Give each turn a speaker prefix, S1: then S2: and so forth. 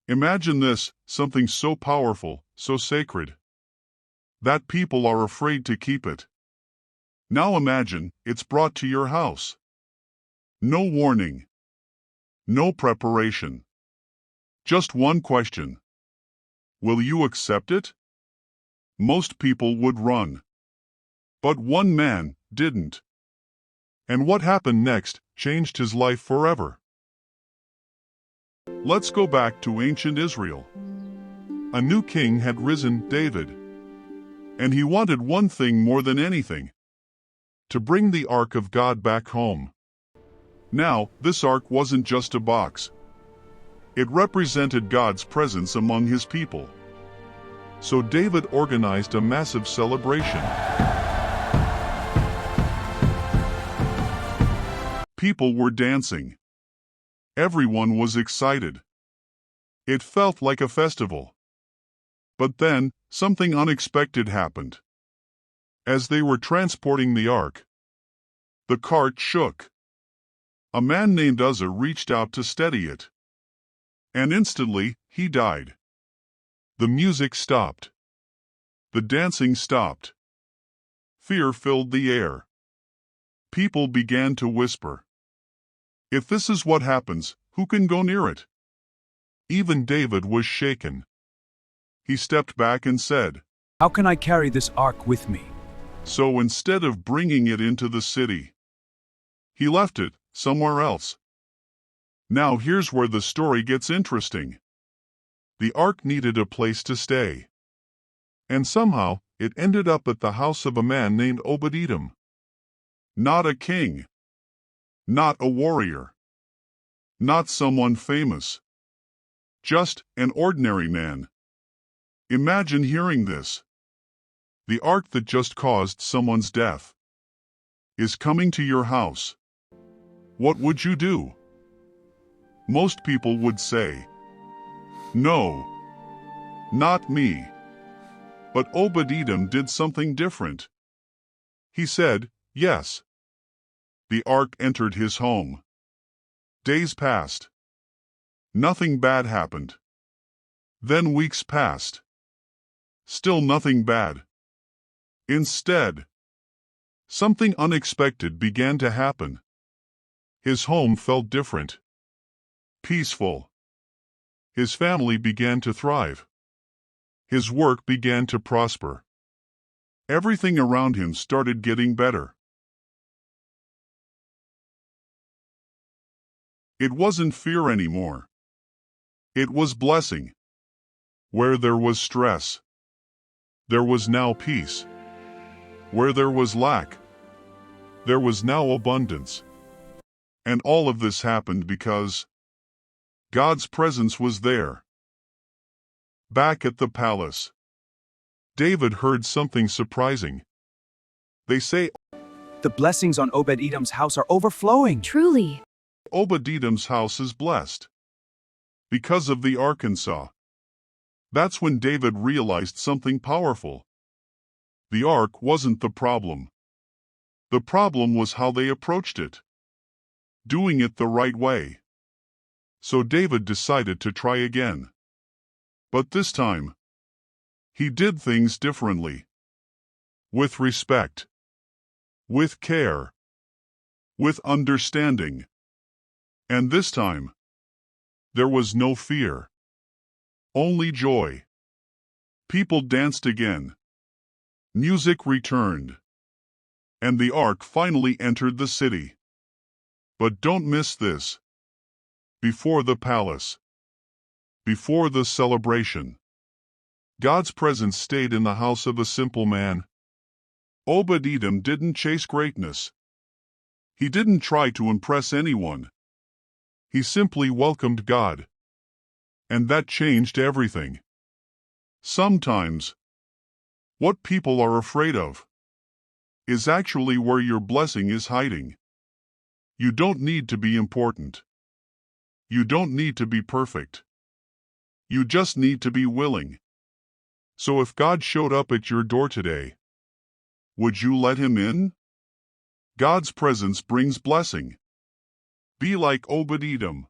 S1: Imagine this, something so powerful, so sacred, that people are afraid to keep it. Now imagine, it's brought to your house. No warning. No preparation. Just one question. Will you accept it? Most people would run. But one man didn't. And what happened next changed his life forever. Let's go back to ancient Israel. A new king had risen, David. And he wanted one thing more than anything: to bring the Ark of God back home. Now, this ark wasn't just a box. It represented God's presence among his people. So David organized a massive celebration. People were dancing. Everyone was excited. It felt like a festival. But then, something unexpected happened. As they were transporting the ark, the cart shook. A man named Uzzah reached out to steady it. And instantly, he died. The music stopped. The dancing stopped. Fear filled the air. People began to whisper, "If this is what happens, who can go near it?" Even David was shaken. He stepped back and said,
S2: "How can I carry this ark with me?"
S1: So instead of bringing it into the city, he left it somewhere else. Now here's where the story gets interesting. The ark needed a place to stay. And somehow, it ended up at the house of a man named Obed-Edom. Not a king. Not a warrior. Not someone famous. Just an ordinary man. Imagine hearing this. The ark that just caused someone's death is coming to your house. What would you do? Most people would say, "No, not me." But Obed-Edom did something different. He said, "Yes." The ark entered his home. Days passed. Nothing bad happened. Then weeks passed. Still nothing bad. Instead, something unexpected began to happen. His home felt different. Peaceful. His family began to thrive. His work began to prosper. Everything around him started getting better. It wasn't fear anymore. It was blessing. Where there was stress, there was now peace. Where there was lack, there was now abundance. And all of this happened because God's presence was there. Back at the palace, David heard something surprising. They say
S2: The blessings on Obed-Edom's house are overflowing.
S3: Truly.
S1: Obed-Edom's house is blessed because of the Arkansas. That's when David realized something powerful. The ark wasn't the problem. The problem was how they approached it. Doing it the right way. So David decided to try again. But this time, he did things differently. With respect. With care. With understanding. And this time, there was no fear. Only joy. People danced again. Music returned. And the ark finally entered the city. But don't miss this. Before the palace. Before the celebration. God's presence stayed in the house of a simple man. Obed-Edom didn't chase greatness. He didn't try to impress anyone. He simply welcomed God. And that changed everything. Sometimes, what people are afraid of is actually where your blessing is hiding. You don't need to be important. You don't need to be perfect. You just need to be willing. So if God showed up at your door today, would you let him in? God's presence brings blessing. Be like Obed-Edom.